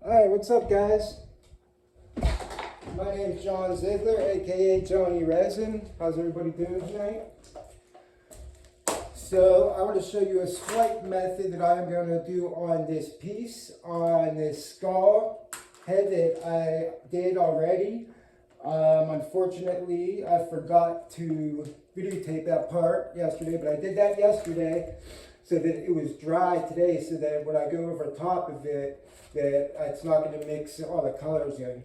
Alright, what's up guys? My name's John Ziegler, aka Johnny Resin. How's everybody doing tonight? So I want to show you a swipe method that I'm going to do on this piece, on this skull head that I did already. Unfortunately, I forgot to videotape that part yesterday, but I did that yesterday so that it was dry today, so that when I go over top of it, that it's not going to mix all the colors in.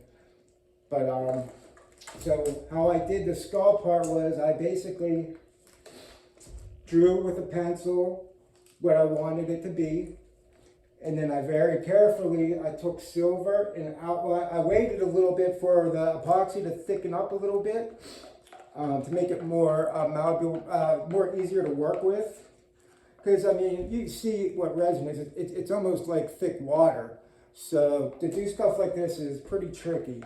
But so how I did the skull part was I basically drew with a pencil what I wanted it to be, and then I very carefully I took silver and outline. I waited a little bit for the epoxy to thicken up a little bit to make it more malleable, more easier to work with. Because I mean, you see what resin is. It's almost like thick water. So to do stuff like this is pretty tricky.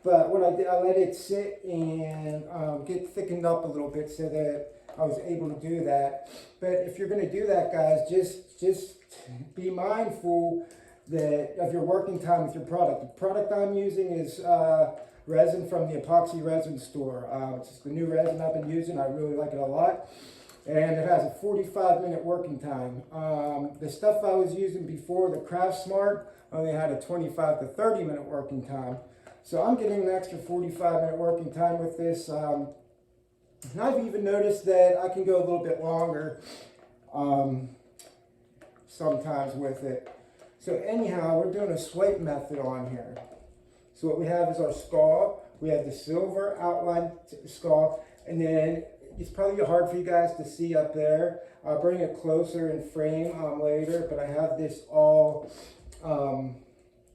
But what I did, I let it sit and get thickened up a little bit so that I was able to do that. But if you're going to do that, guys, just be mindful that of your working time with your product. The product I'm using is resin from the Epoxy resin store. It's the new resin I've been using. I really like it a lot. And it has a 45-minute working time. The stuff I was using before, the Craft Smart, only had a 25 to 30-minute working time. So I'm getting an extra 45-minute working time with this. And I've even noticed that I can go a little bit longer sometimes with it. So anyhow, we're doing a swipe method on here. So what we have is our skull. We have the silver outline skull, and then it's probably hard for you guys to see up there. I'll bring it closer in frame later, but I have this all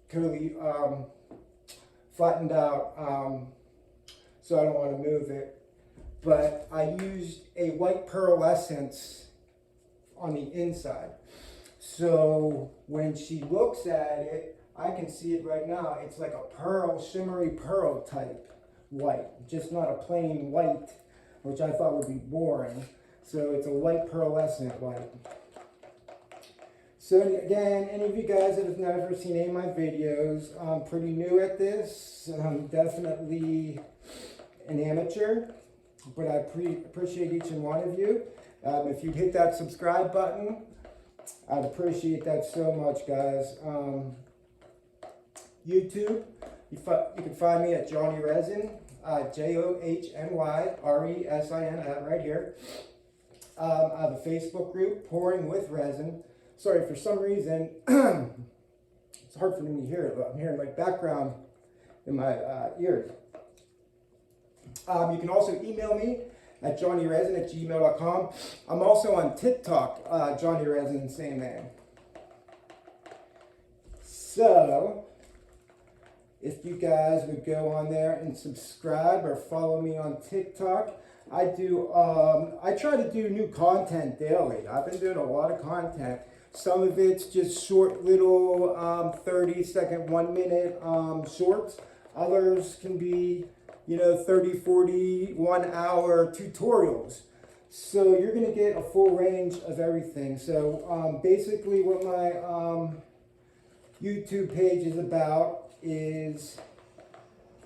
totally flattened out, so I don't want to move it. But I used a white pearlescence on the inside. So when she looks at it, I can see it right now. It's like a pearl, shimmery pearl type white, just not a plain white, which I thought would be boring. So it's a white pearlescent white. So again, any of you guys that have never seen any of my videos, I'm pretty new at this. I'm definitely an amateur, but I appreciate each and one of you. If you'd hit that subscribe button, I'd appreciate that so much, guys. YouTube, you can find me at Johnny Resin. JOHNYRESIN right here. I have a Facebook group, Pouring with Resin. Sorry, for some reason, it's hard for me to hear it, but I'm hearing my background in my ears. You can also email me at johnnyresin@gmail.com. I'm also on TikTok, Johnny Resin, same name. So, if you guys would go on there and subscribe or follow me on TikTok, I try to do new content daily. I've been doing a lot of content. Some of it's just short little 30-second, 1-minute shorts. Others can be, 30, 40, 1-hour tutorials. So you're gonna get a full range of everything. So basically what my YouTube page is about is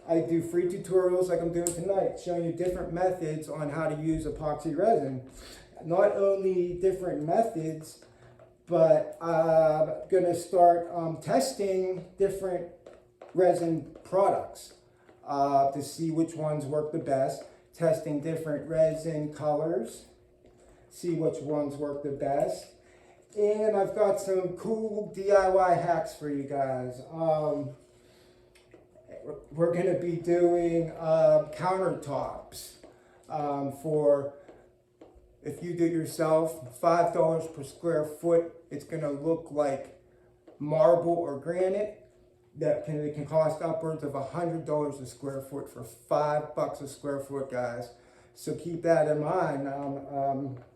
I do free tutorials like I'm doing tonight, showing you different methods on how to use epoxy resin. Not only different methods, but I'm going to start testing different resin products to see which ones work the best, testing different resin colors, see which ones work the best. And I've got some cool DIY hacks for you guys. We're going to be doing countertops for, if you do it yourself, $5 per square foot. It's going to look like marble or granite. It can cost upwards of $100 a square foot for $5 a square foot, guys. So keep that in mind.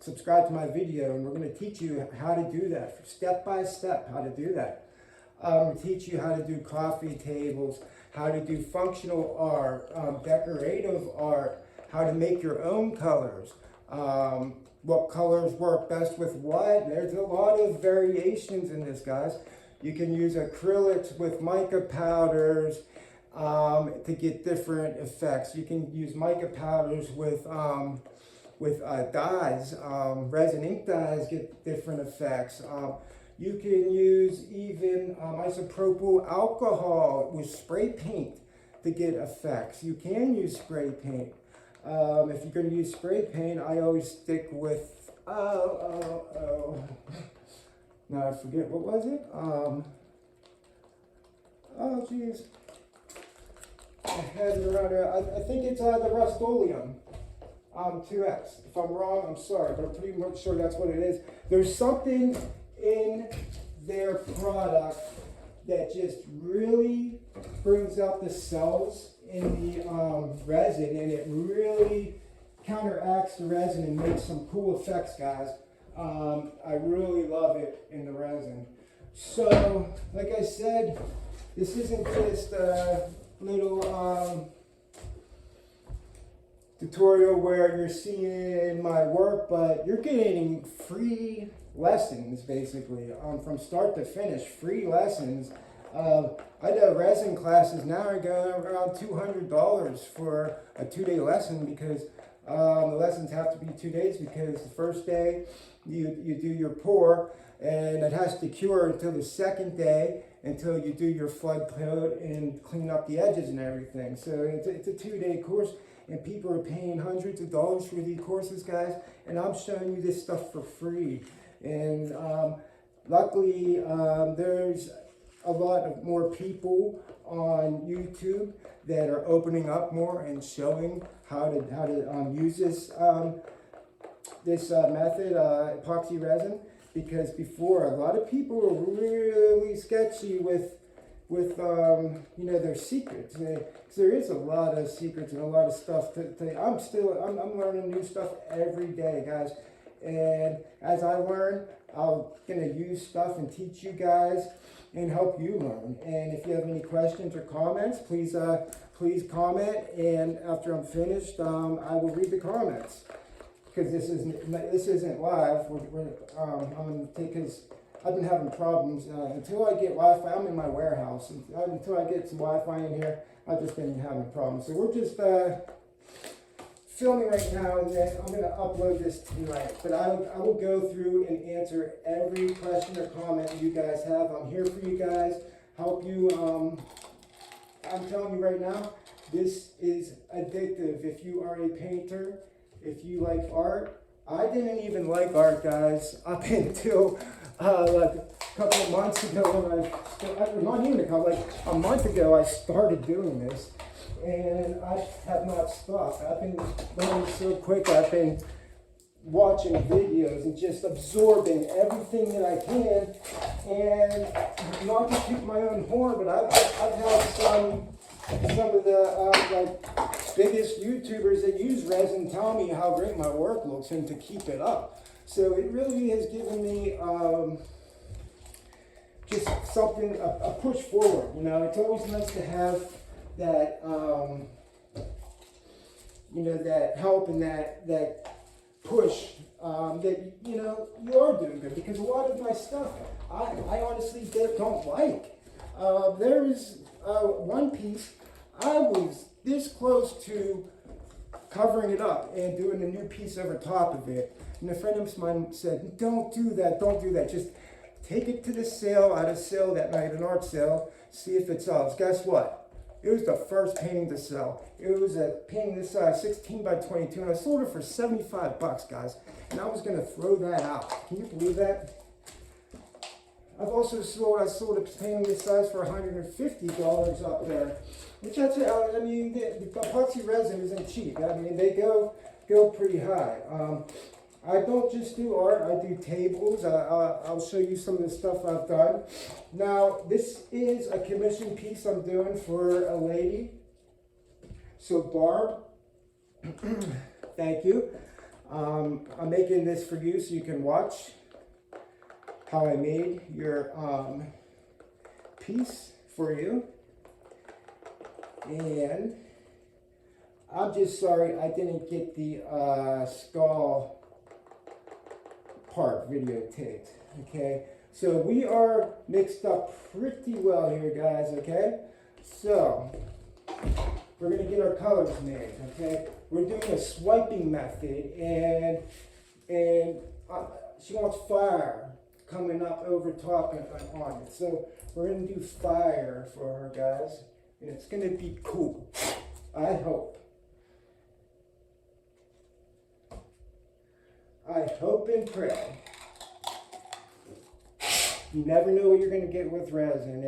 Subscribe to my video, and we're going to teach you how to do that, step by step, how to do that. Teach you how to do coffee tables, how to do functional art, decorative art, how to make your own colors, what colors work best with what. There's a lot of variations in this, guys. You can use acrylics with mica powders to get different effects. You can use mica powders with dyes, resin ink dyes get different effects. You can use even isopropyl alcohol with spray paint to get effects. You can use spray paint. If you're going to use spray paint, I always stick with, now I forget, what was it? Oh geez, I had it around there. I think it's the Rust-Oleum 2X. If I'm wrong, I'm sorry, but I'm pretty much sure that's what it is. There's something in their product that just really brings out the cells in the resin, and it really counteracts the resin and makes some cool effects, guys. I really love it in the resin. So, like I said, this isn't just a little tutorial where you're seeing my work, but you're getting free lessons, basically, from start to finish, free lessons. I know resin classes now are going around $200 for a 2-day lesson, because the lessons have to be 2 days, because the first day you do your pour, and it has to cure until the second day, until you do your flood coat and clean up the edges and everything. So it's a 2-day course, and people are paying hundreds of dollars for these courses, guys, and I'm showing you this stuff for free. And luckily, there's a lot of more people on YouTube that are opening up more and showing how to use this method, epoxy resin. Because before, a lot of people were really sketchy with you know, their secrets. Because there is a lot of secrets and a lot of stuff I'm learning new stuff every day, guys. And as I learn, I'm gonna use stuff and teach you guys and help you learn. And if you have any questions or comments, please comment. And after I'm finished, I will read the comments. Because this isn't live. Because I've been having problems until I get Wi-Fi. I'm in my warehouse. Until I get some Wi-Fi in here, I've just been having problems. So we're just filming right now, and then I'm going to upload this tonight. But I will go through and answer every question or comment you guys have. I'm here for you guys, help you. I'm telling you right now, this is addictive. If you are a painter, if you like art, I didn't even like art, guys, up until like a couple of months ago. Not even like a month ago, I started doing this, and I have not stopped. I've been learning so quick. I've been watching videos and just absorbing everything that I can, and not to toot my own horn, but I've had some of the biggest YouTubers that use resin tell me how great my work looks and to keep it up. So it really has given me just something, a push forward. You know, it's always nice to have that, you know, that help and that push that, you know, you are doing good. Because a lot of my stuff, I honestly don't like. There is one piece, I was this close to covering it up and doing a new piece over top of it. And a friend of mine said, don't do that, don't do that. Just take it to the sale, at a sale that night, an art sale, see if it sells. Guess what? It was the first painting to sell. It was a painting this size, 16 by 22, and I sold it for 75 bucks, guys. And I was gonna throw that out. Can you believe that? I've also sold a painting this size for $150 up there. Which I mean, the epoxy resin isn't cheap. I mean, they go pretty high. I don't just do art, I do tables. I'll show you some of the stuff I've done. Now, this is a commission piece I'm doing for a lady. So Barb, thank you. I'm making this for you so you can watch how I made your piece for you. And I'm just sorry I didn't get the skull part videotaped, okay? So we are mixed up pretty well here, guys, okay? So we're gonna get our colors made, okay? We're doing a swiping method, and she wants fire coming up over top and on it. So we're gonna do fire for her, guys, and it's gonna be cool. I hope. I hope and pray. You never know what you're gonna get with resin.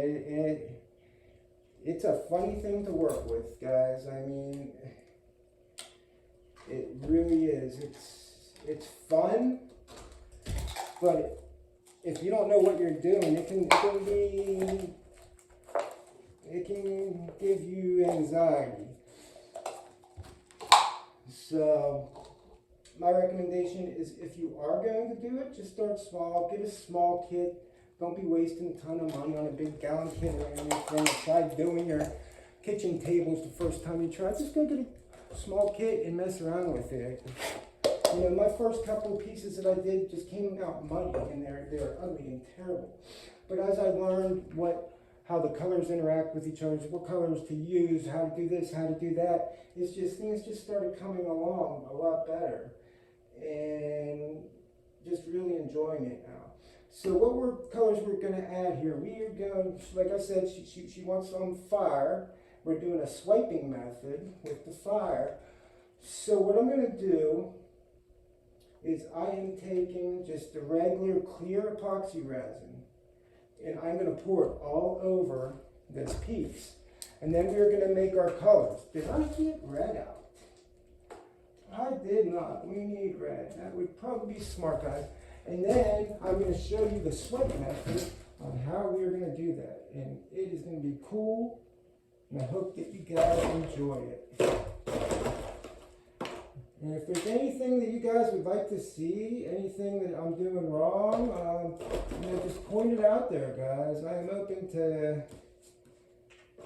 It's a funny thing to work with, guys. I mean, it really is. It's fun, but if you don't know what you're doing, it can give you anxiety. So my recommendation is, if you are going to do it, just start small. Get a small kit. Don't be wasting a ton of money on a big gallon kit or anything. Try doing your kitchen tables the first time you try. Just go get a small kit and mess around with it. You know, my first couple of pieces that I did just came out muddy, and they're ugly and terrible. But as I learned how the colors interact with each other, what colors to use, how to do this, how to do that, things just started coming along a lot better, and just really enjoying it now. So what colors we're going to add here? We are going, like I said, she wants some fire. We're doing a swiping method with the fire. So what I'm going to do is I am taking just the regular clear epoxy resin, and I'm going to pour it all over this piece. And then we're going to make our colors. Did I get red out? I did not. We need red. That would probably be smart, guys. And then I'm going to show you the swipe method on how we're going to do that. And it is going to be cool, and I hope that you guys enjoy it. And if there's anything that you guys would like to see, anything that I'm doing wrong, just point it out there, guys. I am open to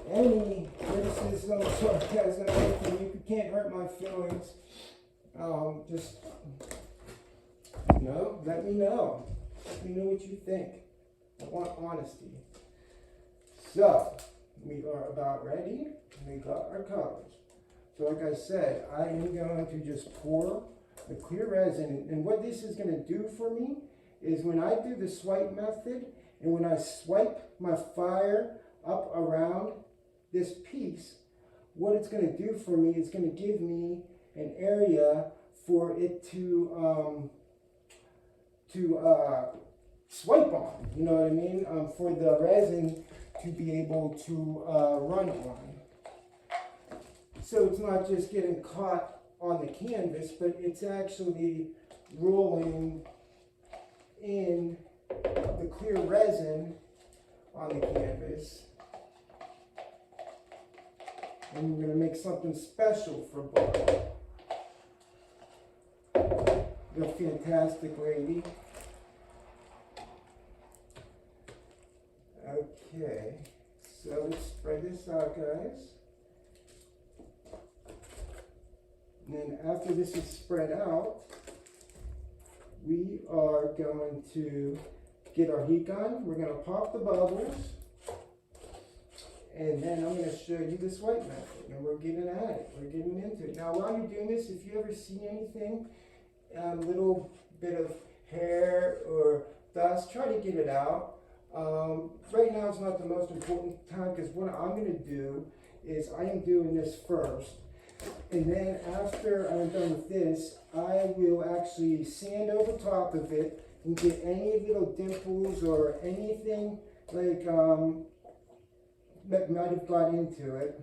any criticism, sarcasm, anything. You can't hurt my feelings. Just, let me know. Let me know what you think. I want honesty. So, we are about ready. We got our colors. So like I said, I am going to just pour the clear resin. And what this is going to do for me is, when I do the swipe method, and when I swipe my fire up around this piece, what it's going to do for me is going to give me an area for it to swipe on. You know what I mean? For the resin to be able to run on. So it's not just getting caught on the canvas, but it's actually rolling in the clear resin on the canvas. And we're going to make something special for Barb. The fantastic lady. Okay, so let's spread this out, guys. And then after this is spread out, we are going to get our heat gun. We're going to pop the bubbles. And then I'm going to show you the swipe method. And we're getting at it. We're getting into it. Now, while you're doing this, if you ever see anything, a little bit of hair or dust, try to get it out. Right now it's not the most important time, because what I'm going to do is I am doing this first. And then after I'm done with this, I will actually sand over top of it and get any little dimples or anything like that might have got into it.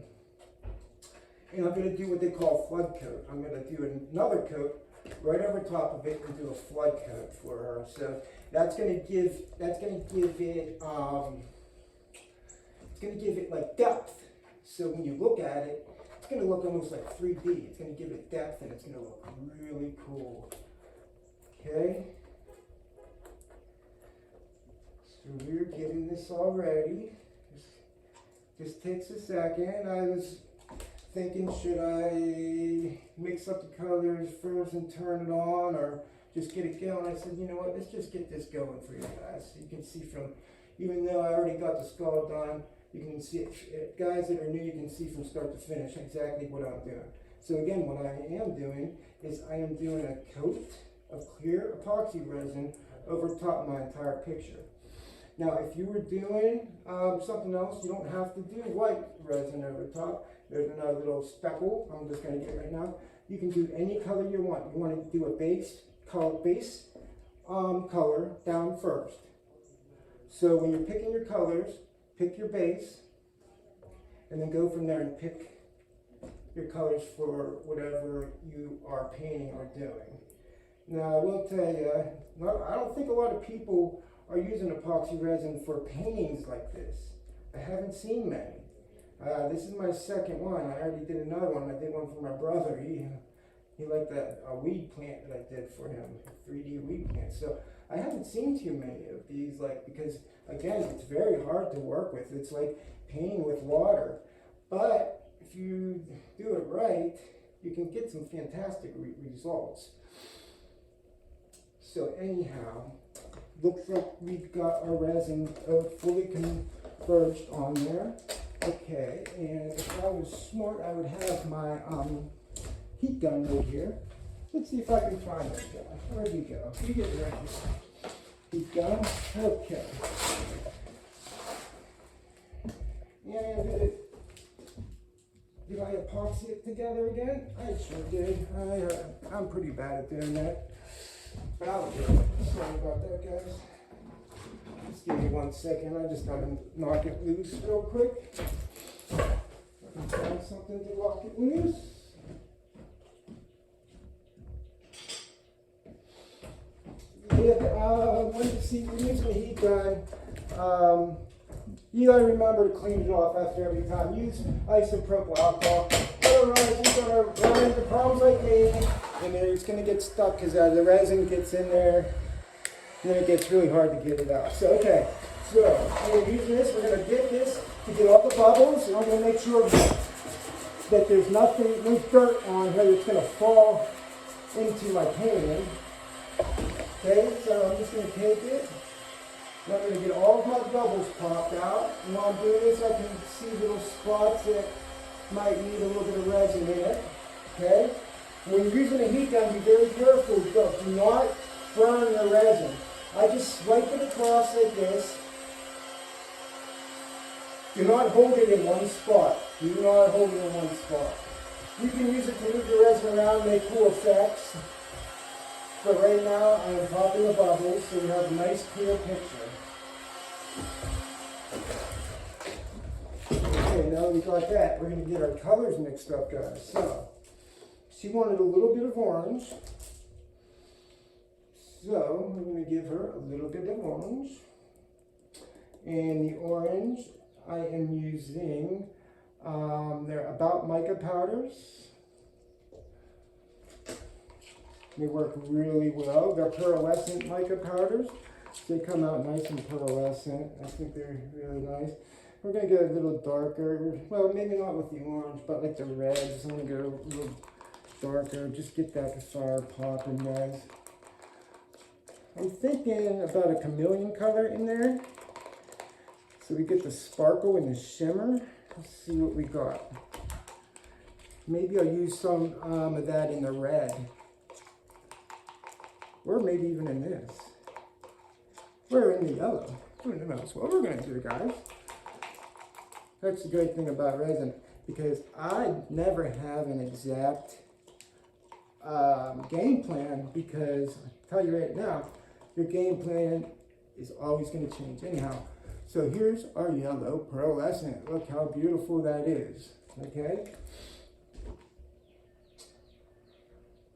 And I'm going to do what they call flood coat. I'm going to do another coat right over top of it and do a flood coat for her. So that's going to give it like depth. So when you look at it, it's going to look almost like 3D. It's going to give it depth, and it's going to look really cool. Okay. So we're getting this all ready. Just takes a second. I was thinking, should I mix up the colors first and turn it on, or just get it going. I said, you know what, let's just get this going for you guys. So you can see from, even though I already got the skull done, you can see, guys that are new, you can see from start to finish exactly what I'm doing. So again, what I am doing is I am doing a coat of clear epoxy resin over top of my entire picture. Now, if you were doing something else, you don't have to do white resin over top. There's another little speckle I'm just going to get right now. You can do any color you want. You want to do a base color down first. So when you're picking your colors, pick your base, and then go from there and pick your colors for whatever you are painting or doing. Now, I will tell you, I don't think a lot of people are using epoxy resin for paintings like this. I haven't seen many. This is my second one. I already did another one. I did one for my brother. He liked that weed plant that I did for him, a 3D weed plant. So I haven't seen too many of these, because again, it's very hard to work with. It's like painting with water. But if you do it right, you can get some fantastic results. So anyhow, looks like we've got our resin fully converged on there. Okay, and if I was smart, I would have my heat gun right here. Let's see if I can find it, guy. Where'd you go? You get ready. Heat gun. Okay. And did I epoxy it together again? I sure did. I'm pretty bad at doing that. But I'll do it. Sorry about that, guys. Just give me 1 second. I just gotta knock it loose real quick. I can find something to lock it loose. When you see you're using a heat gun, you gotta remember to clean it off after every time. Use isopropyl alcohol. Otherwise, you're gonna run into problems like me, and then it's gonna get stuck because the resin gets in there, and then it gets really hard to get it out. So okay, so we're using this. We're gonna dip this to get all the bubbles, and I'm gonna make sure that there's nothing, no dirt on here that's gonna fall into my painting. Okay, so I'm just gonna take it. And I'm going to get all of my bubbles popped out. And while I'm doing this, I can see little spots that might need a little bit of resin in it. Okay? When you're using a heat gun, be very careful. Do not burn the resin. I just swipe it across like this. Do not hold it in one spot. Do not hold it in one spot. You can use it to move the resin around and make cool effects. But right now, I am popping the bubbles so we have a nice clear picture. Okay, now that we got that, we're going to get our colors mixed up, guys. So, she wanted a little bit of orange. So, I'm going to give her a little bit of orange. And the orange, I am using, they're About Mica powders. They work really well. They're pearlescent mica powders. They come out nice and pearlescent. I think they're really nice. We're going to get a little darker. Well, maybe not with the orange, but like the reds. I'm going to go a little darker. Just get that fire popping, guys. I'm thinking about a chameleon color in there. So we get the sparkle and the shimmer. Let's see what we got. Maybe I'll use some of that in the red. Or maybe even in this. Or in the yellow. Who knows what we're going to do, guys. That's the great thing about resin. Because I never have an exact game plan. Because I'll tell you right now, your game plan is always going to change anyhow. So here's our yellow pearlescent. Look how beautiful that is. Okay?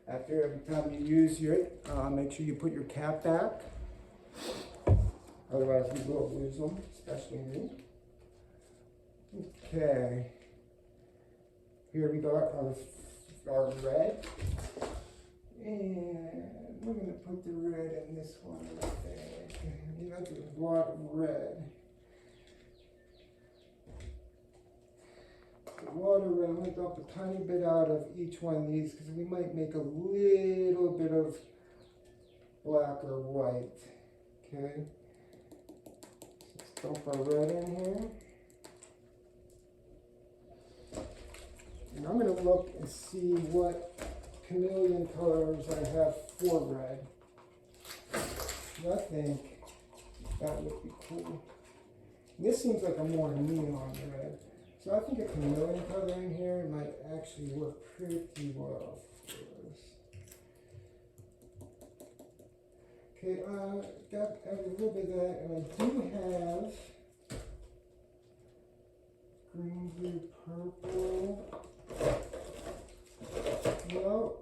After every time you use it, make sure you put your cap back. Otherwise you will lose them, especially me. Okay. Here we got our red. And we're going to put the red in this one, I think. You know, a lot of red. Water, I'm going to dump a tiny bit out of each one of these because we might make a little bit of black or white. Okay. Let's dump our red in here. And I'm going to look and see what chameleon colors I have for red. I think that would be cool. This seems like a more neon red. So I think a chameleon color in here might actually work pretty well for us. Okay, got a little bit of that, and I do have green, blue, purple. No.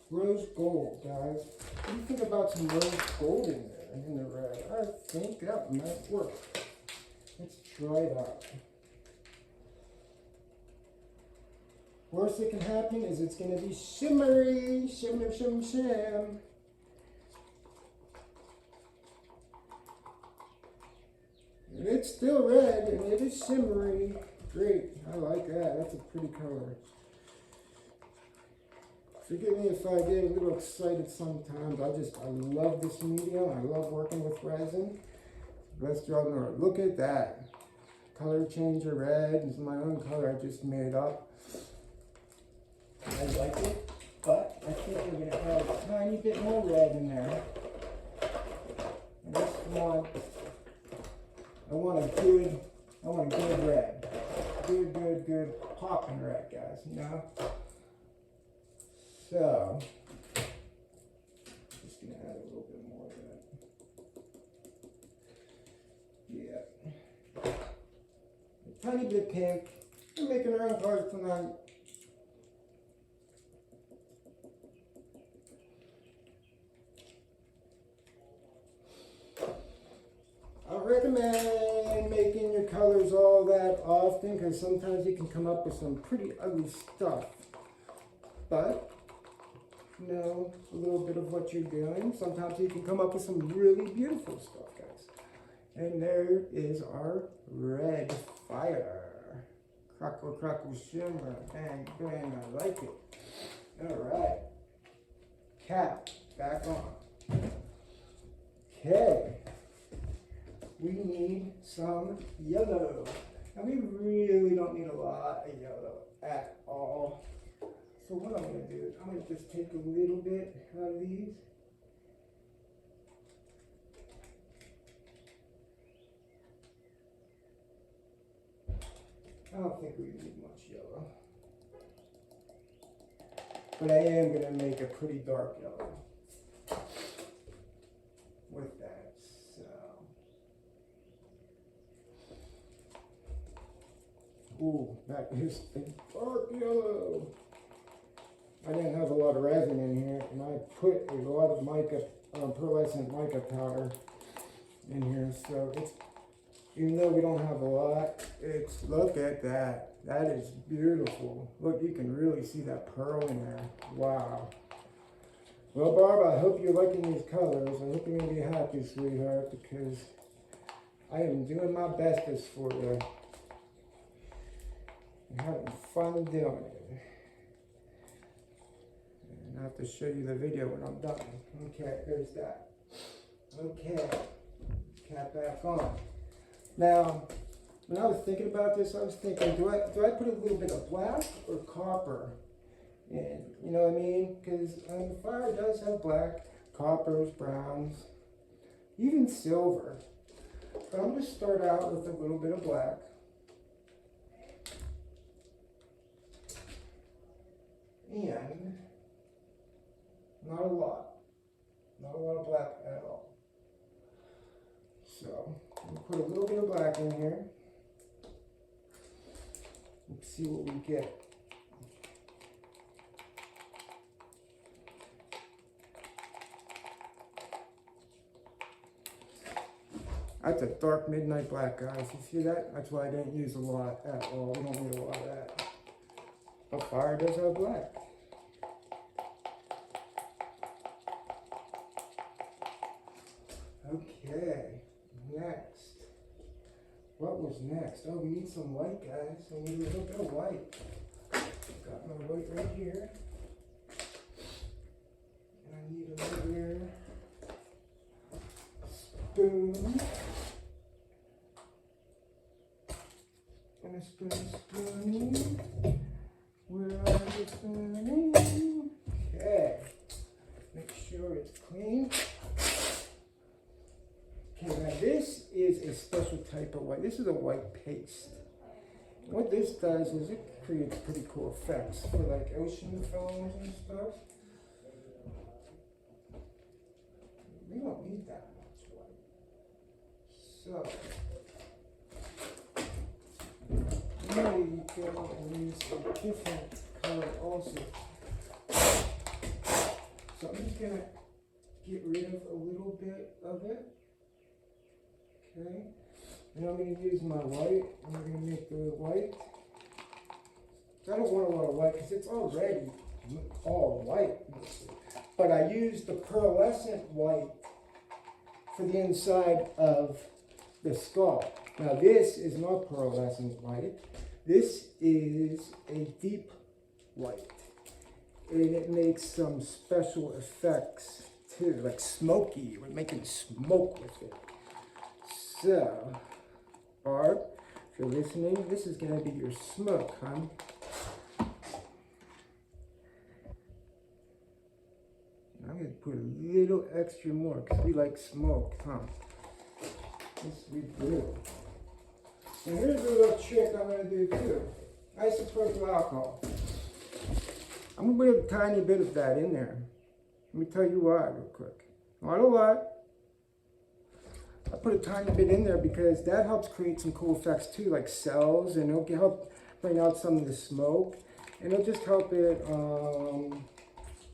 Rose gold, guys. What do you think about some rose gold in there, in the red? I think that might work. Let's try it out. Worst that can happen is it's going to be shimmery. Shimmer, shim, shim. And it's still red, and it is shimmery. Great. I like that. That's a pretty color. Forgive me if I get a little excited sometimes. I love this medium. I love working with resin. Best job in the world. Look at that. Color changer red is my own color I just made up. I like it, but I think we're going to add a tiny bit more red in there. And this one, I want a good red. Good popping red, guys, you know? So, just going to add a little bit more of that. Yeah. A tiny bit of pink. We're making our own colors tonight. I recommend making your colors all that often because sometimes you can come up with some pretty ugly stuff. But know a little bit of what you're doing. Sometimes you can come up with some really beautiful stuff, guys. And there is our red fire. Crackle, crackle, shimmer. Bang, bang, I like it. All right. Cap back on. Okay. We need some yellow. And we really don't need a lot of yellow at all. So what I'm going to do is I'm going to just take a little bit out of these. I don't think we need much yellow. But I am going to make a pretty dark yellow with that. So, ooh, that is a dark yellow. I didn't have a lot of resin in here, and I put a lot of mica, pearlescent mica powder in here. So it's, even though we don't have a lot, it's, look at that. That is beautiful. Look, you can really see that pearl in there. Wow. Well, Barb, I hope you're liking these colors. I hope you're going to be happy, sweetheart, because I am doing my bestest for you. I'm having fun doing it. I have to show you the video when I'm done. Okay, there's that. Okay, cap back on. Now, when I was thinking about this, I was thinking, do I put a little bit of black or copper in? You know what I mean? Because the fire does have black, coppers, browns, even silver. But I'm going to start out with a little bit of black. And not a lot of black at all. So, we'll put a little bit of black in here. Let's see what we get. That's a dark midnight black, guys. You see that? That's why I didn't use a lot at all. We don't need a lot of that. But fire does have black. Okay, next. What was next? Oh, we need some white, guys. We need a little bit of white. Got my white right here. And I need another spoon. And a spoon. Where are the spoons? Okay. Make sure it's clean. Okay, now this is a special type of white. This is a white paste. What this does is it creates pretty cool effects for like ocean films and stuff. We don't need that much white. So, maybe you can use a different color also. So I'm just gonna get rid of a little bit of it. Okay. And I'm going to use my white. I'm going to make the white. I don't want a lot of white because it's already all white. But I used the pearlescent white for the inside of the skull. Now this is not pearlescent white. This is a deep white. And it makes some special effects too, like smoky. We're making smoke with it. So, Barb, if you're listening, this is going to be your smoke, hon. I'm going to put a little extra more because we like smoke, huh? Yes, we do. And here's a little trick I'm going to do too. Isopropyl alcohol. I'm going to put a tiny bit of that in there. Let me tell you why real quick. Not a lot. I put a tiny bit in there because that helps create some cool effects too, like cells, and it'll help bring out some of the smoke, and it'll just help it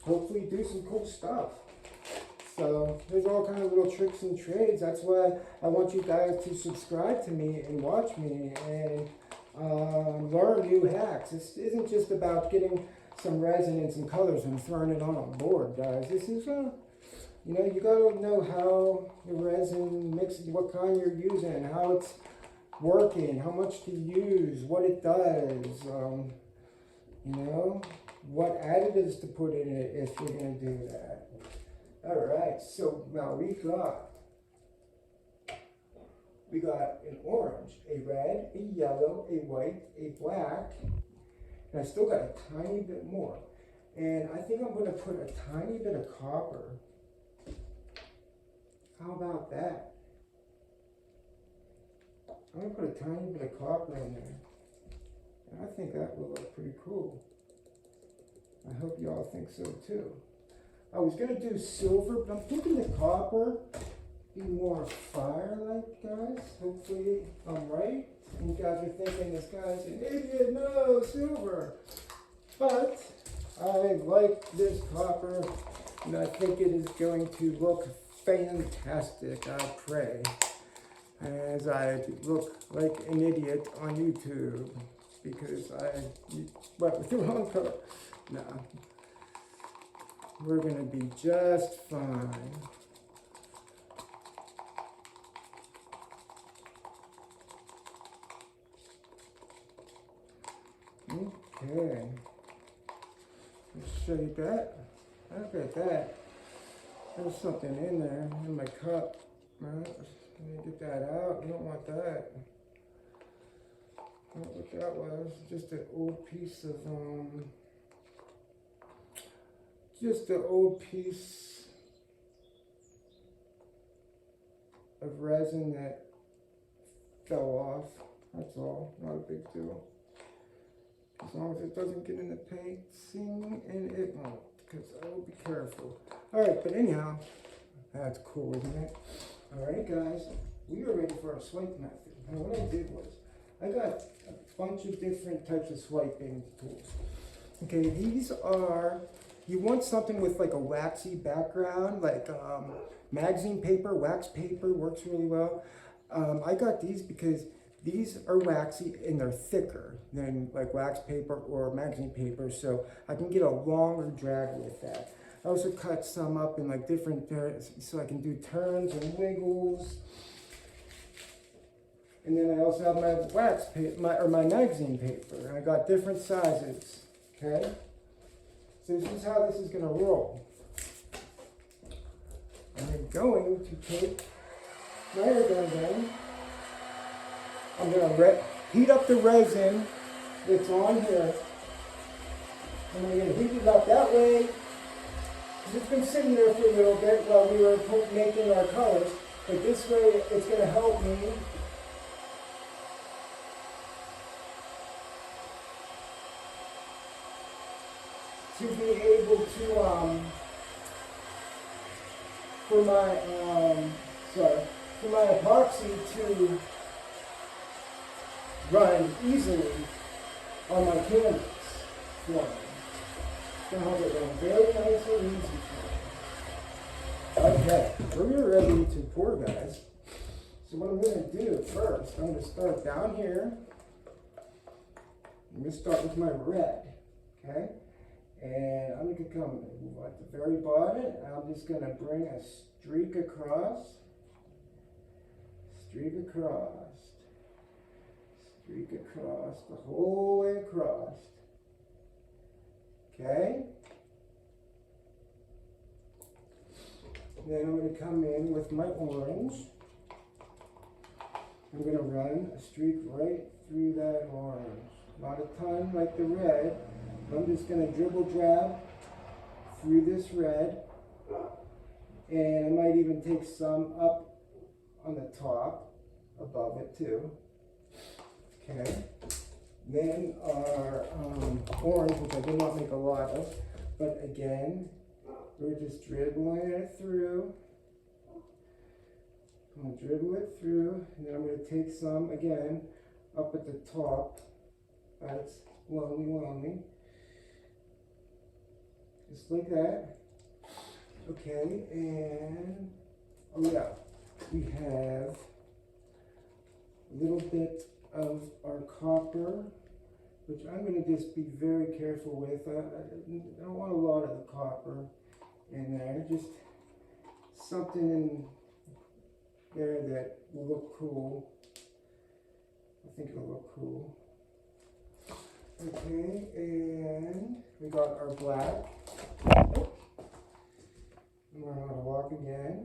hopefully do some cool stuff. So there's all kinds of little tricks and trades. That's why I want you guys to subscribe to me and watch me and learn new hacks. This isn't just about getting some resin and some colors and throwing it on a board, guys. This is you know, you gotta know how the resin mixes, what kind you're using, how it's working, how much to use, what it does, you know, what additives to put in it if you're gonna do that. All right, so now we got an orange, a red, a yellow, a white, a black, and I still got a tiny bit more. And I think I'm gonna put a tiny bit of copper. How about that? I'm going to put a tiny bit of copper in there. And I think that will look pretty cool. I hope y'all think so too. I was going to do silver, but I'm thinking the copper be more fire-like, guys. Hopefully I'm right. And you guys are thinking this guy's an idiot. No, silver. But I like this copper, and I think it is going to look fantastic, I pray, as I look like an idiot on YouTube because I went with the wrong color. No, we're going to be just fine. Okay, let's show you that. Look at that. There's something in there, in my cup, right? Let me get that out. You don't want that. What that was, just an old piece of, just an old piece of resin that fell off. That's all, not a big deal. As long as it doesn't get in the painting, and it won't, because I will be careful. Alright, but anyhow, that's cool, isn't it? Alright guys, we are ready for our swipe method. Now what I did was, I got a bunch of different types of swiping tools. Okay, these are, you want something with like a waxy background, like magazine paper, wax paper works really well. I got these because these are waxy and they're thicker than like wax paper or magazine paper, so I can get a longer drag with that. I also cut some up in like different, so I can do turns and wiggles. And then I also have my wax paper, my magazine paper, and I got different sizes, okay? So this is how this is gonna roll. I'm going to take my air gun gun. I'm going to heat up the resin that's on here. I'm going to heat it up that way. It's been sitting there for a little bit while we were making our colors, but this way it's going to help me to be able to, for my epoxy to run easily on my canvas for me. It's going to help it run very nice and easy for me. Okay, we're ready to pour, guys. So what I'm going to do first, I'm going to start down here. I'm going to start with my red, okay? And I'm going to come at the very bottom, and I'm just going to bring a streak across, streak across the whole way across. Okay? Then I'm going to come in with my orange. I'm going to run a streak right through that orange. Not a ton like the red. I'm just going to dribble drab through this red, and I might even take some up on the top above it too. Okay. Then our orange, which I did not make a lot of, but again, we're just dribbling it through. I'm going to dribble it through, and then I'm going to take some again up at the top. That's lonely. Just like that. Okay, and oh yeah, we have a little bit of our copper, which I'm going to just be very careful with. I don't want a lot of the copper in there, just something in there that will look cool. I think it'll look cool. Okay, and we got our black. Learn how to walk again.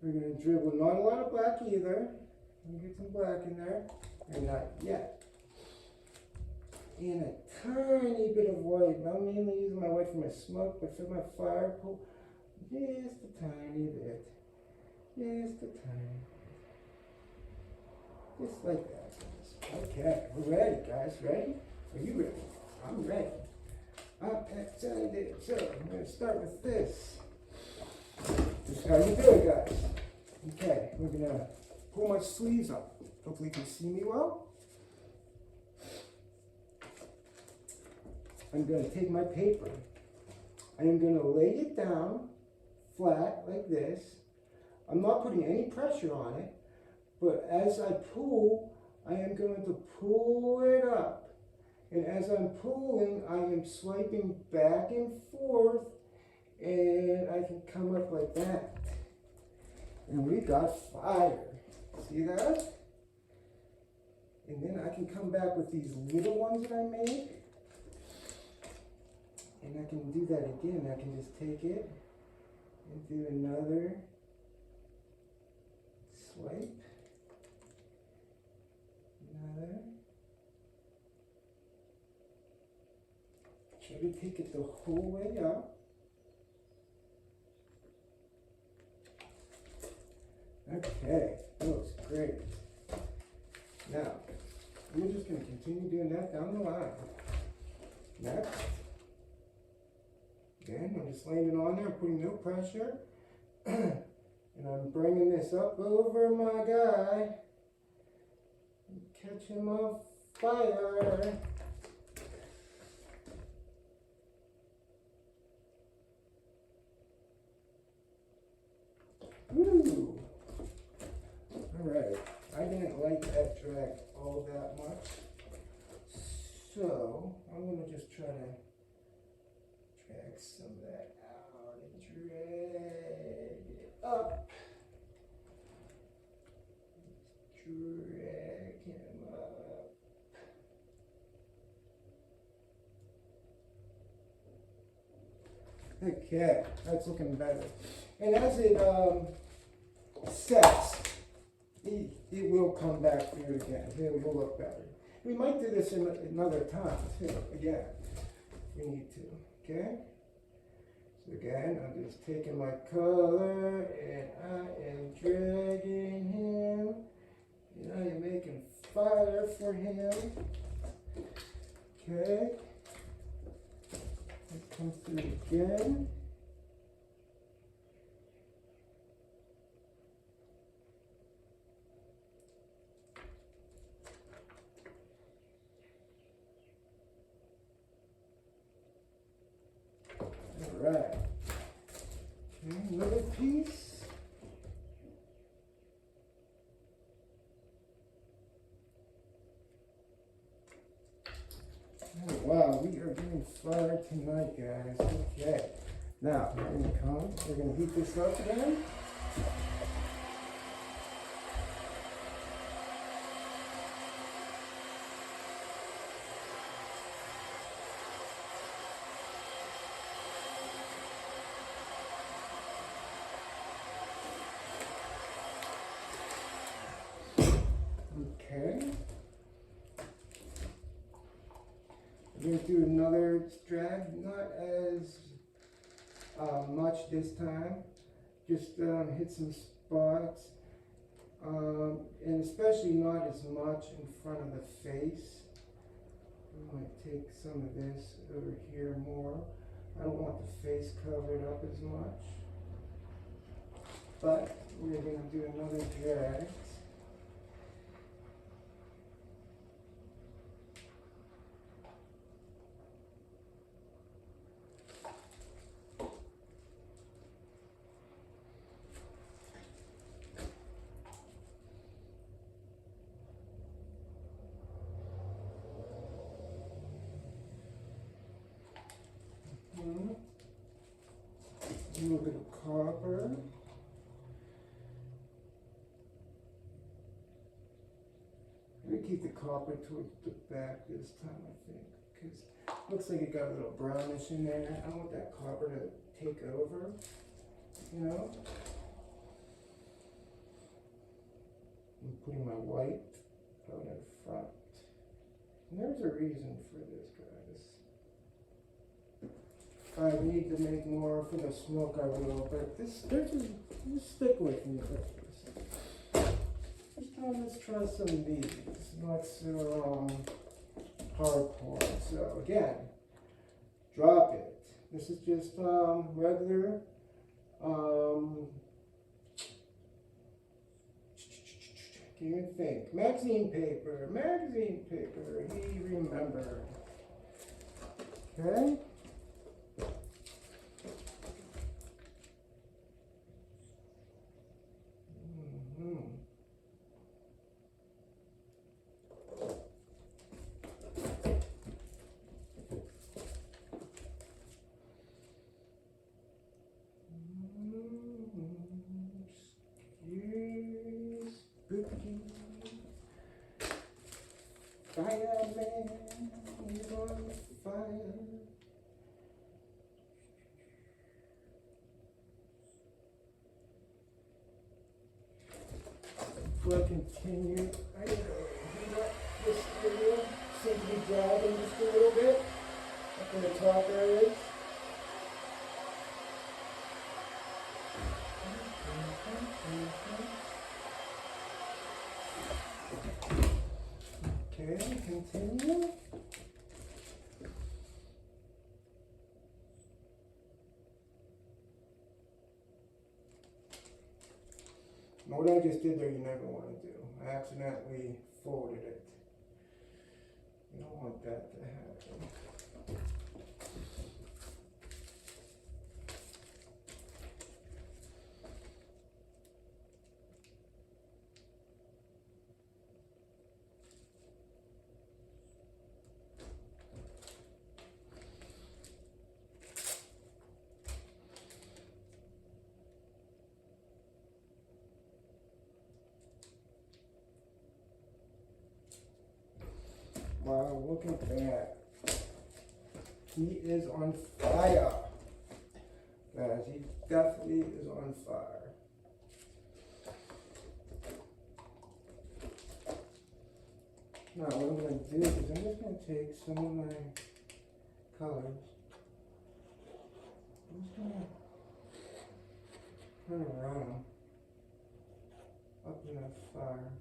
We're going to dribble, not a lot of black either. Let me get some black in there. And not yet. And a tiny bit of white. I'm mainly using my white for my smoke, but for my fire pool, just a tiny bit. Just a tiny bit. Just like that. Okay, we're ready, guys. Ready? Are you ready? I'm ready. I'm excited. So I'm going to start with this. This is how you do it, guys. Okay, we're going to pull my sleeves up. Hopefully you can see me well. I'm going to take my paper. I am going to lay it down flat like this. I'm not putting any pressure on it, but as I pull, I am going to pull it up. And as I'm pulling, I am swiping back and forth, and I can come up like that. And we got fire. See that? And then I can come back with these little ones that I made. And I can do that again. I can just take it and do another swipe. Another. Try to take it the whole way up. Okay, that looks great. Now, we're just going to continue doing that down the line. Next. Again, I'm just laying it on there, putting no pressure. And I'm bringing this up over my guy. Catch him on fire. Woo! Alright, I didn't like that drag all that much, so I'm going to just try to drag some of that out and drag it up. Drag him up. Okay, that's looking better. And as it sets, it will come back through again. It will look better. We might do this another time too. Again, we need to. Okay. So again, I'm just taking my color and I am dragging him. And I am making fire for him. Okay. Let's come through again. All right. Okay, another piece. Oh, wow, we are getting fire tonight, guys. Okay. Now, we're going to come. We're going to heat this up again. Okay. We're going to do another drag, not as much this time. Just hit some spots, and especially not as much in front of the face. I might take some of this over here more. I don't want the face covered up as much. But we're going to do another drag. A little bit of copper. I'm going to keep the copper towards the back this time, I think, because it looks like it got a little brownish in there. I don't want that copper to take over, you know. I'm putting my white out in front. And there's a reason for this, guys. If I need to make more for the smoke, I will, but just stick with me for this. This time, let's try some of these. Not so hardcore. So again, drop it. This is just regular. Can you think? Magazine paper. Magazine paper. He remembered. Okay. Fireman, he's on fire. Before I continue, I know this area seems to be dragging just a little bit up in the top areas. Okay, continue. Now what I just did there, you never want to do. I accidentally folded it. You don't want that to happen. Wow, look at that. He is on fire. Guys, he definitely is on fire. Now what I'm going to do is I'm just going to take some of my colors. I'm just going to kind of run them up in the fire.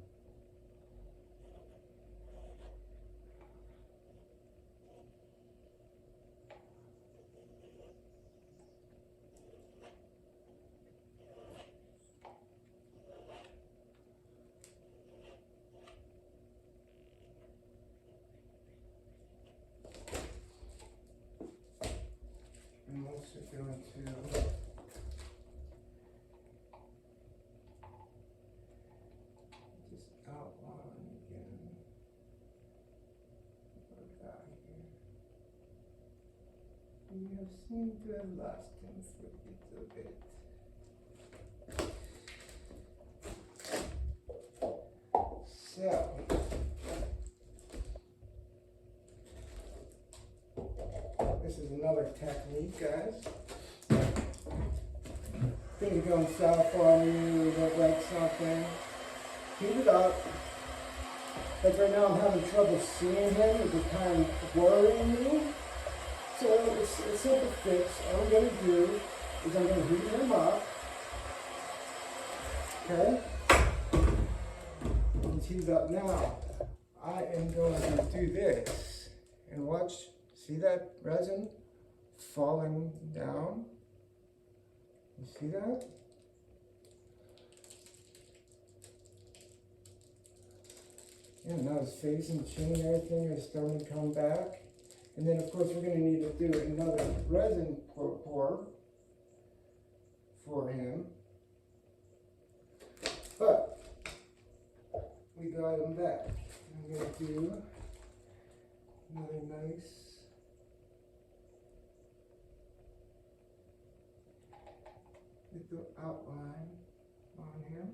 I'm also going to just outline again what I got here. We have seemed to have lost him for a little bit. So, this is another technique, guys. Things are going south on you, look like something. Heat it up. Like right now I'm having trouble seeing him, which is kind of worrying me. So it's a simple fix. All I'm going to do is I'm going to heat him up. Okay? He's heated up now. I am going to do this. And watch, see that resin falling down? You see that? Yeah, now his face and chin and everything is starting to come back. And then of course we're going to need to do another resin pour for him. But we got him back. I'm going to do another nice little outline on him.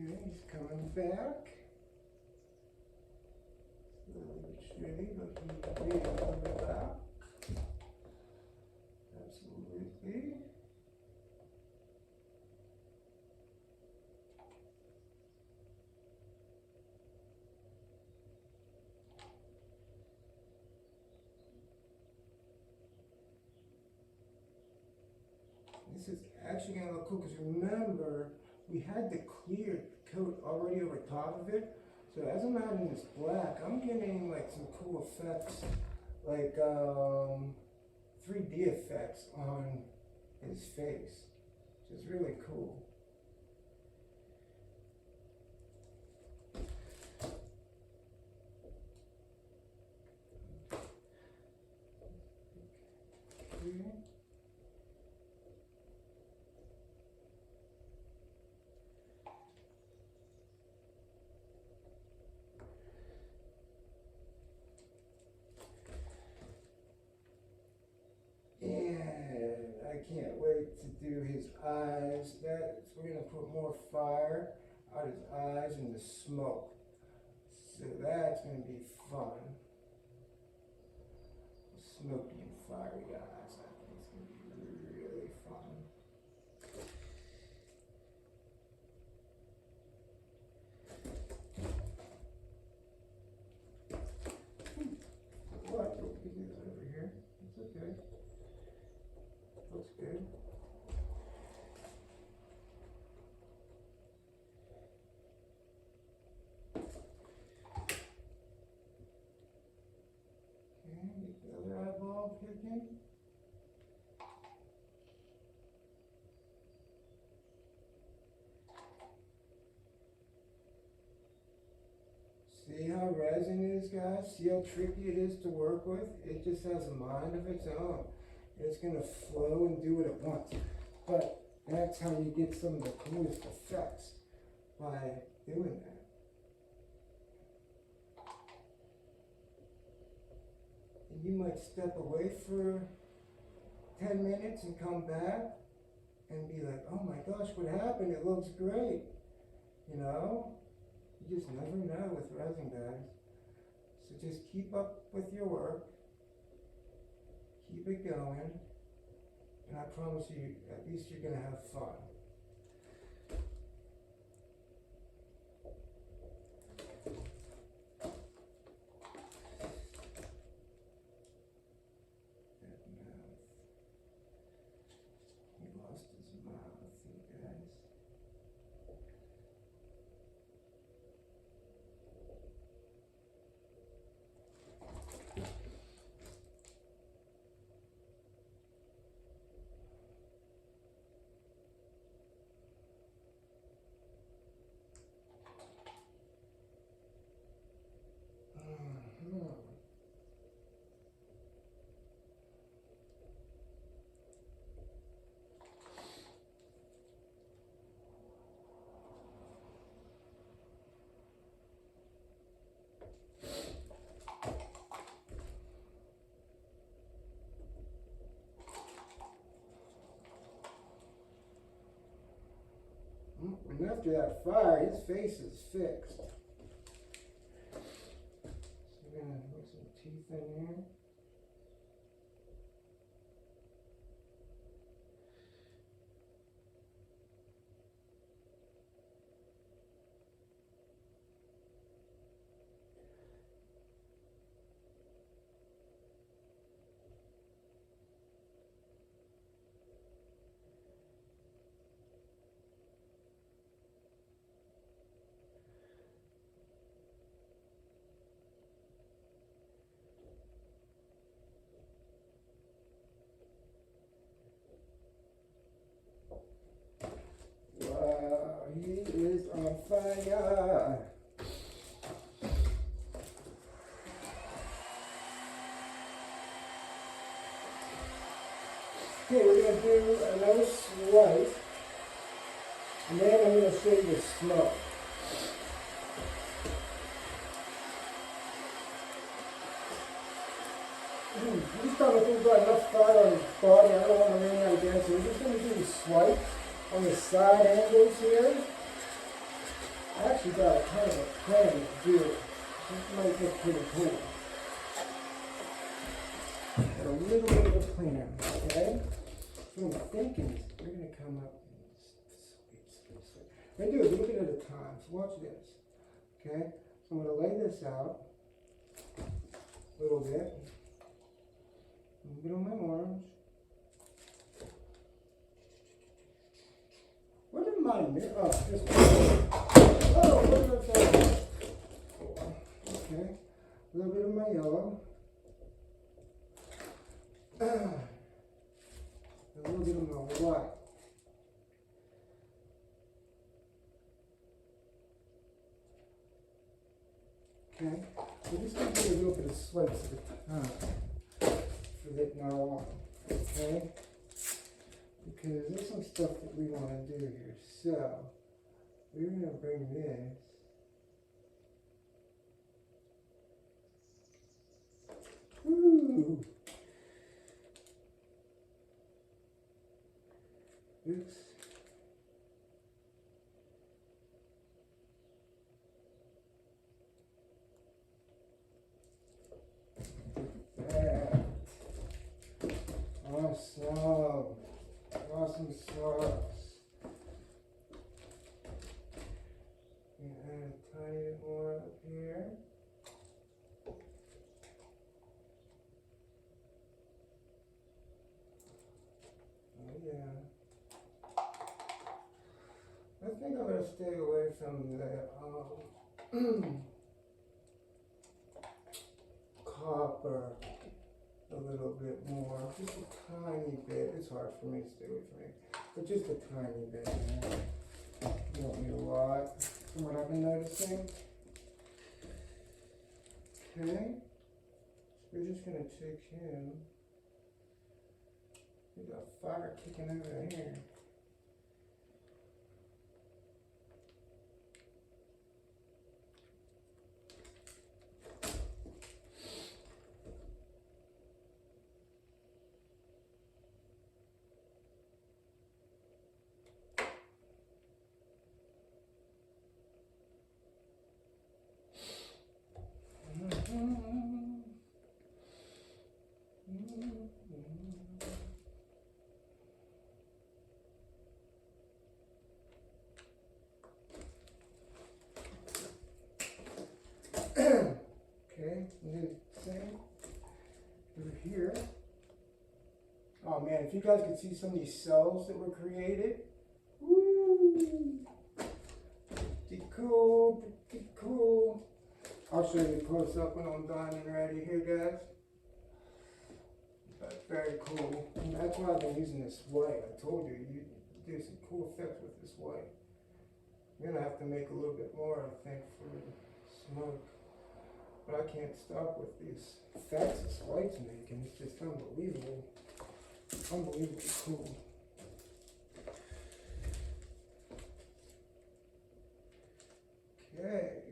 Okay, he's coming back. Slowly but surely, but he's really coming back. Absolutely. This is actually going to look cool because remember, we had the clear coat already over top of it. So as I'm adding this black, I'm getting like some cool effects, like 3D effects on his face, which is really cool. Okay. can't wait to do his eyes. We're gonna put more fire out his eyes and the smoke. So that's gonna be fun. Smoky and fiery eyes. I think it's gonna be really fun. What? We can do that over here. It's okay. Looks good. Okay, get the other eyeball picking. See how resin is, guys? See how tricky it is to work with? It just has a mind of its own. It's going to flow and do what it wants. But that's how you get some of the coolest effects, by doing that. And you might step away for 10 minutes and come back and be like, oh my gosh, what happened? It looks great. You know? You just never know with resin, guys. So just keep up with your work. Keep it going. And I promise you, at least you're going to have fun. That mouth. He lost his mouth, you guys. And after that fire, his face is fixed. So we're going to put some teeth in here. Wow, he is on fire. Okay, we're going to do another slice, and then I'm going to show you the smoke. This time I think we've got enough fat on his body. I don't want to run out again, so we're just going to do the swipe on the side angles here. I actually got a kind of a plan to do it. This might look pretty cool. Got a little bit of a plan, okay? So what I'm thinking is we're going to come up and sweep. We're going to do a little bit at a time, so watch this. Okay? So I'm going to lay this out a little bit. A little bit on my arms. What am I doing? Oh, this one. Oh, what is that? Okay. A little bit of my yellow. A little bit of my white. Okay. We're just going to do a little bit of swipes at a time for that now on. Okay? Because there's some stuff that we want to do here. So, we're going to bring this snug. Awesome sauce. And add a tiny bit more up here. Oh yeah. I think I'm gonna stay away from the copper a little bit more, just a tiny bit. It's hard for me to stay away from it, but just a tiny bit. You don't need a lot, from what I've been noticing. Okay, we're just gonna take him. We got fire kicking over here. Okay, do the same over here. Oh man, if you guys could see some of these cells that were created, woo! Pretty cool, pretty cool. I'll show you close up when I'm done and ready here, guys. But very cool. And that's why I've been using this white. I told you, you do some cool effects with this white. I'm gonna have to make a little bit more, I think, for the smoke. But I can't stop with these effects this white's making. It's just unbelievable. Unbelievably cool. Okay.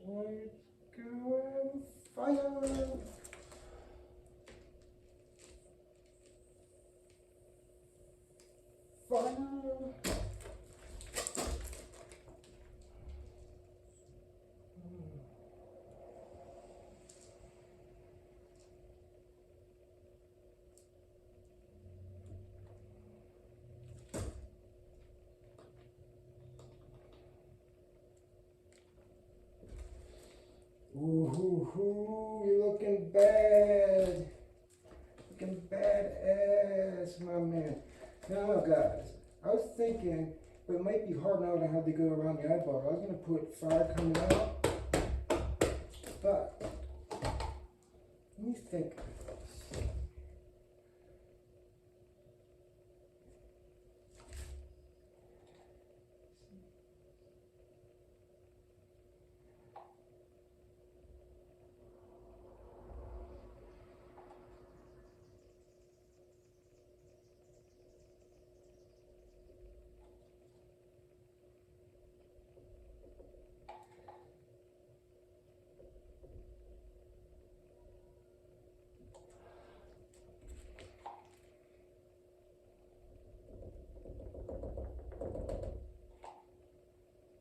White going fire. Fire. Ooh, you're looking bad. Looking badass, my man. Now, guys, I was thinking, but it might be hard now to have to go around the eyeball. I was going to put fire coming out, but let me think of this.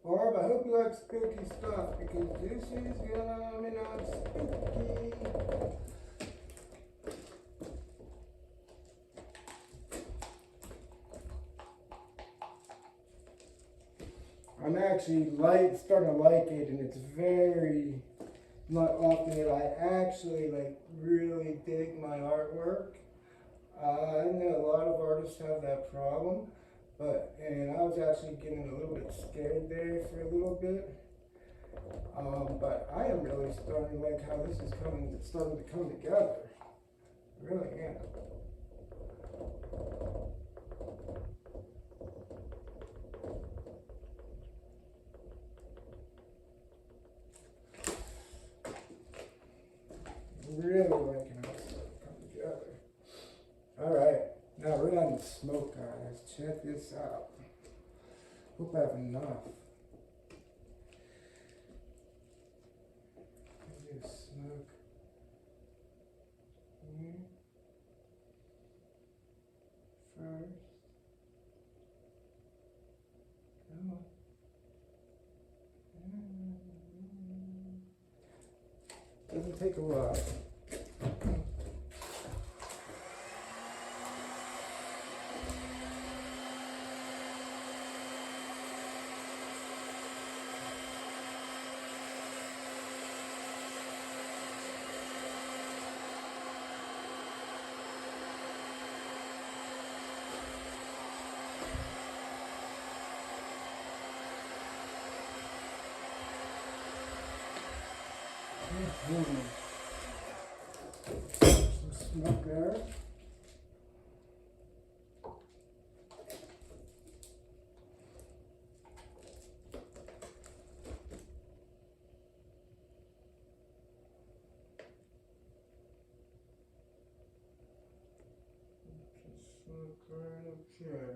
Barb, I hope you like spooky stuff because this is gonna be not spooky. I'm actually starting to like it, and it's very not often that I actually really dig my artwork. I know a lot of artists have that problem. And I was actually getting a little bit scared there for a little bit. But I am really starting to like how this is starting to come together. I really am. Really liking how it's starting to come together. Alright. Now we're on the smoke, guys. Check this out. Hope I have enough. Do smoke here first. Come on. Doesn't take a lot. Some smoke there. Smoke right up here.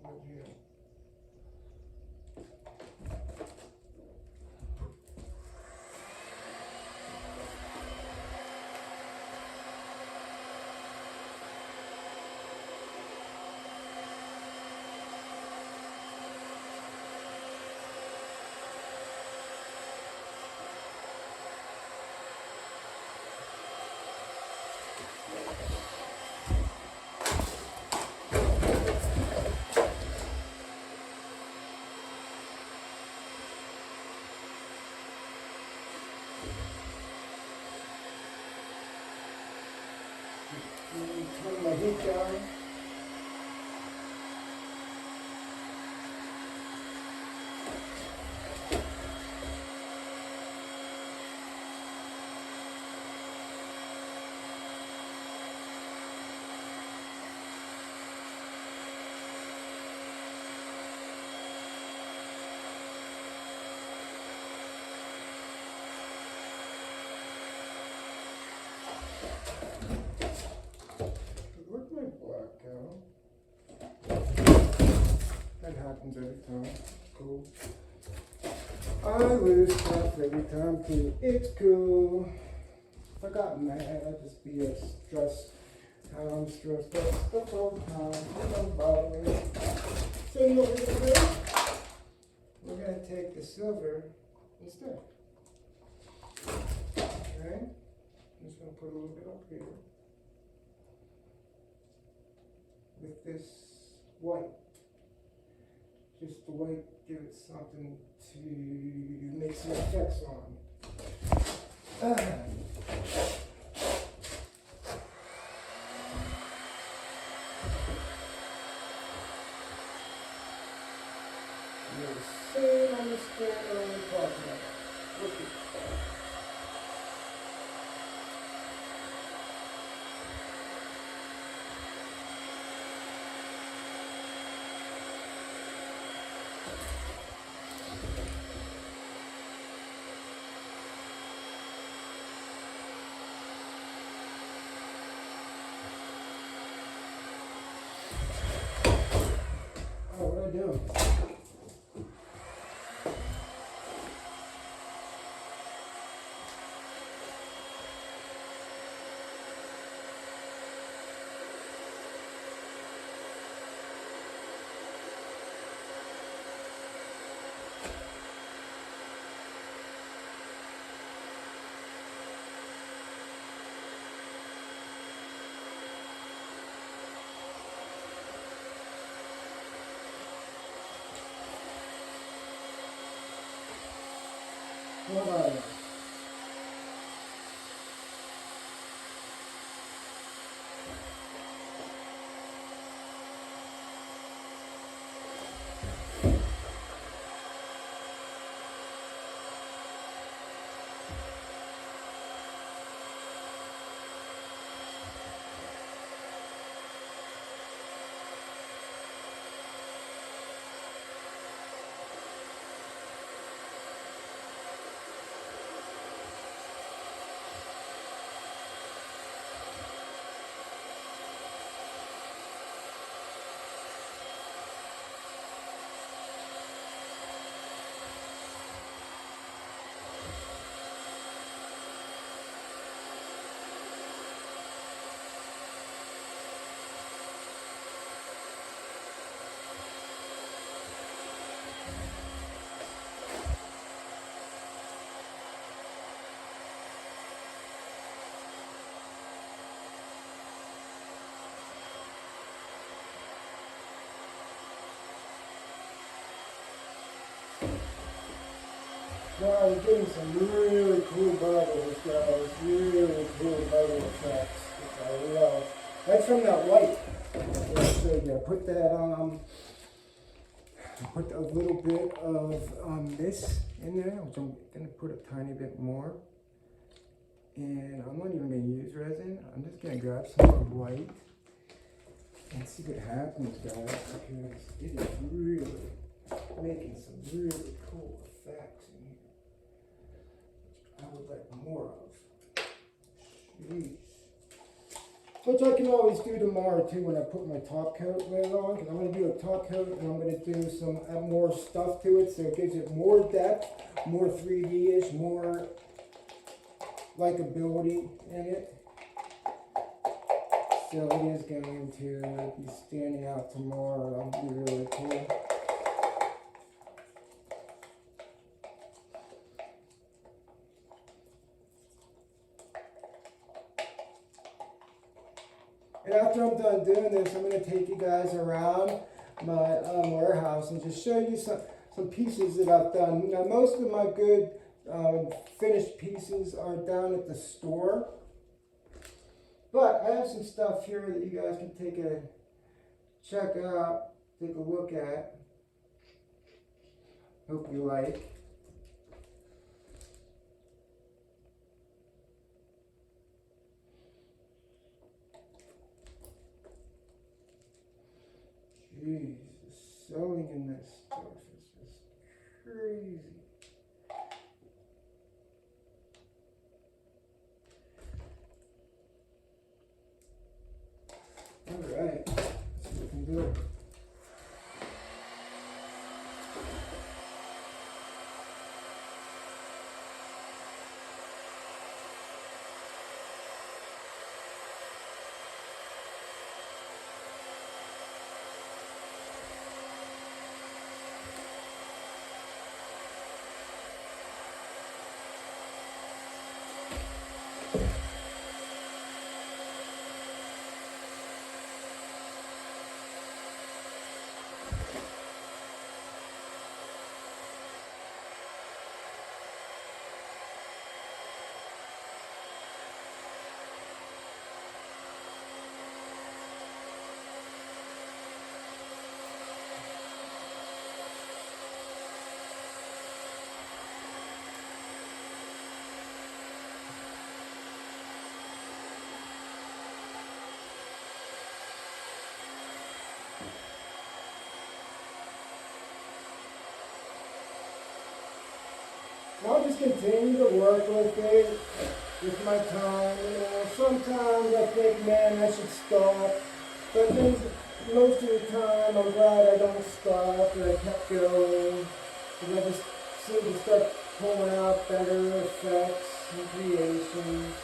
Over here. Turn my heat down. Where'd my black go? That happens every time. Cool. I lose stuff every time too. It's cool. If I got mad, I'd just be stressed. I'm stressed out stuff all the time. Don't bother me. So you know what we're gonna do? We're gonna take the silver instead. Okay? I'm just gonna put a little bit up here. With this white. Just the white gives it something to make some effects on. You're the same on the square that I'm talking about. Look at that. Oh, what do I do? What are you? Well, I'm getting some really cool bubbles, guys. Really cool bubble effects, which I love. That's from that white. So yeah, put that put a little bit of this in there, which I'm gonna put a tiny bit more. And I'm not even gonna use resin. I'm just gonna grab some more white and see what happens, guys, because it is really making some really cool effects in here, which I would like more of. Jeez. Which I can always do tomorrow too when I put my top coat later on, because I'm going to do a top coat and I'm going to do some more stuff to it, so it gives it more depth, more 3D-ish, more likability in it. So it is going to be standing out tomorrow. That'll be really cool. And after I'm done doing this, I'm going to take you guys around my warehouse and just show you some pieces that I've done. Now, most of my good finished pieces are down at the store. But I have some stuff here that you guys can check out, take a look at. Hope you like. Jeez, the sewing in this stuff is just crazy. Alright, let's see what we can do. I'll just continue to work with it with my time. You know, sometimes I think, man, I should stop. But then most of the time, I'm glad I don't stop and I kept going. Because I just seem to start pulling out better effects and creations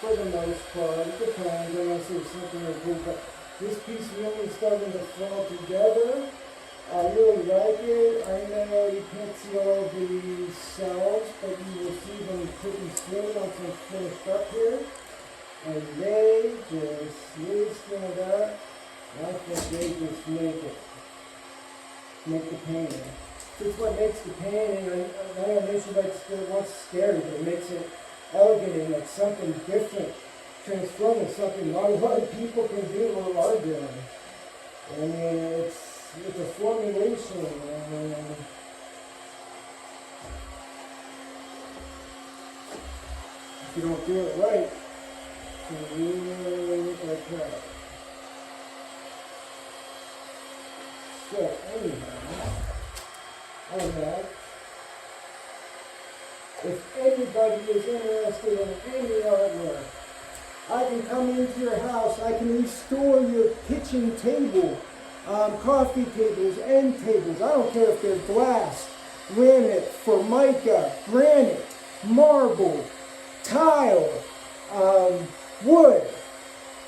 for the most part. It depends. I might see something really cool, but this piece really starting to fall together. I really like it. I know you can't see all the cells, but you will see them pretty soon once I'm finished up here. And they just really stand up. I think they just make the painting. It's what makes the painting, I don't mention like what's scary, but it makes it elegant and like something different. Transforming something not a lot of people can do or are doing. I mean, it's a formulation, and if you don't do it right, it can really look like that. So, anyhow, on that, if anybody is interested in any artwork, I can come into your house, I can restore your kitchen table. Coffee tables, end tables, I don't care if they're glass, granite, formica, granite, marble, tile, wood.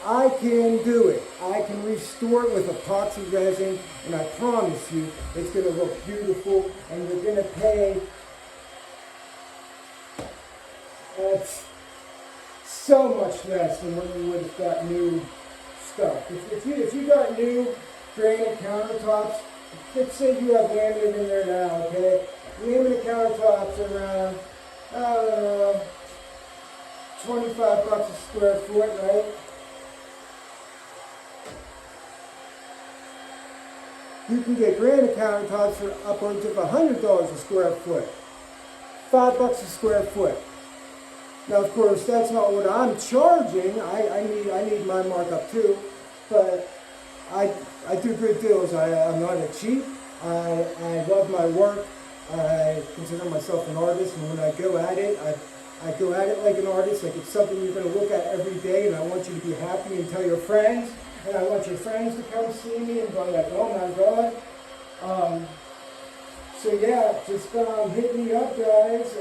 I can do it. I can restore it with epoxy resin, and I promise you it's going to look beautiful, and you're going to pay so much less than what you would have got new stuff. If you got new granite countertops, let's say you have laminate in there now, okay? Laminate countertops are around, I don't know, $25 a square foot, right? You can get granite countertops for upwards of $100 a square foot. $5 a square foot. Now, of course, that's not what I'm charging. I need my markup too, but I do good deals. I'm not a cheap. I love my work. I consider myself an artist, and when I go at it, I go at it like an artist, like it's something you're going to look at every day, and I want you to be happy and tell your friends, and I want your friends to come see me and go like, oh my God. So yeah, just hit me up, guys.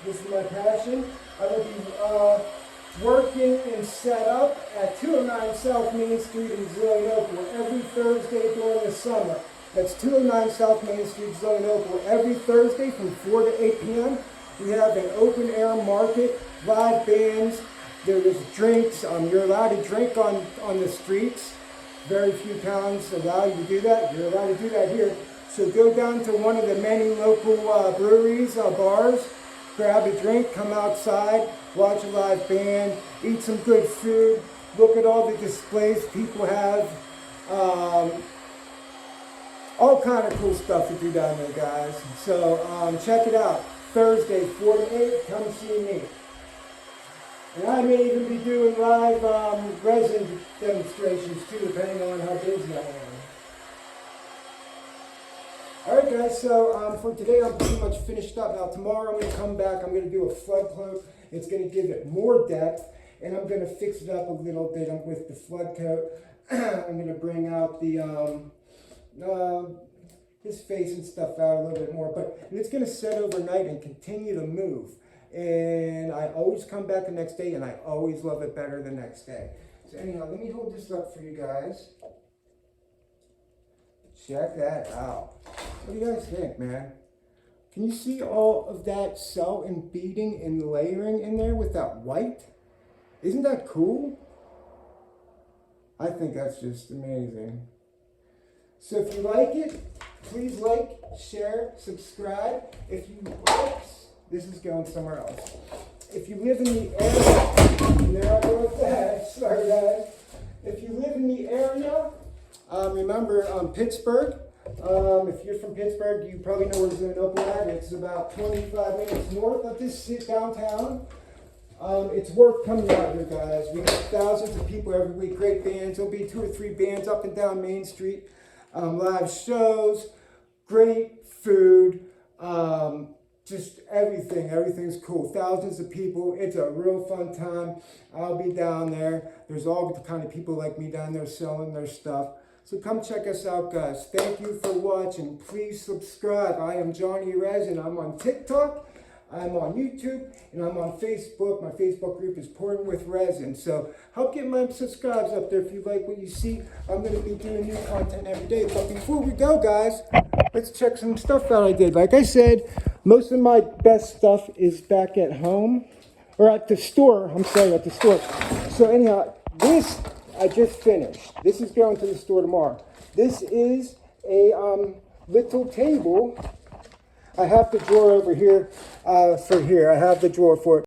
This is my passion. I will be working and set up at 209 South Main Street in Zillionople every Thursday during the summer. That's 209 South Main Street, Zillionople, every Thursday from 4 to 8 p.m. We have an open air market, live bands, there's drinks. You're allowed to drink on the streets. Very few towns allow you to do that. You're allowed to do that here. So go down to one of the many local breweries, bars, grab a drink, come outside, watch a live band, eat some good food, look at all the displays people have. All kind of cool stuff to do down there, guys. So check it out. Thursday, 4 to 8, come see me. And I may even be doing live resin demonstrations too, depending on how busy I am. Alright guys, so for today I'm pretty much finished up. Now tomorrow I'm going to come back, I'm going to do a flood coat. It's going to give it more depth, and I'm going to fix it up a little bit with the flood coat. I'm going to bring out the his face and stuff out a little bit more, but it's going to set overnight and continue to move. And I always come back the next day, and I always love it better the next day. So anyhow, let me hold this up for you guys. Check that out. What do you guys think, man? Can you see all of that cell embedding and layering in there with that white? Isn't that cool? I think that's just amazing. So if you like it, please like, share, subscribe. If you, oops, this is going somewhere else. If you live in the area, and there I go with that, sorry guys. If you live in the area, remember Pittsburgh. If you're from Pittsburgh, you probably know where Zillionople at. It's about 25 minutes north of this downtown. It's worth coming out here, guys. We have thousands of people every week, great bands. There'll be 2 or 3 bands up and down Main Street. Live shows, great food, just everything. Everything's cool. Thousands of people. It's a real fun time. I'll be down there. There's all the kind of people like me down there selling their stuff. So come check us out, guys. Thank you for watching. Please subscribe. I am Johnny Resin. I'm on TikTok, I'm on YouTube, and I'm on Facebook. My Facebook group is Pouring with Resin. So help get my subscribes up there if you like what you see. I'm going to be doing new content every day. But before we go, guys, let's check some stuff out I did. Like I said, most of my best stuff is back at home. Or at the store. I'm sorry, at the store. So anyhow, this I just finished. This is going to the store tomorrow. This is a little table. I have the drawer over here for here. I have the drawer for it.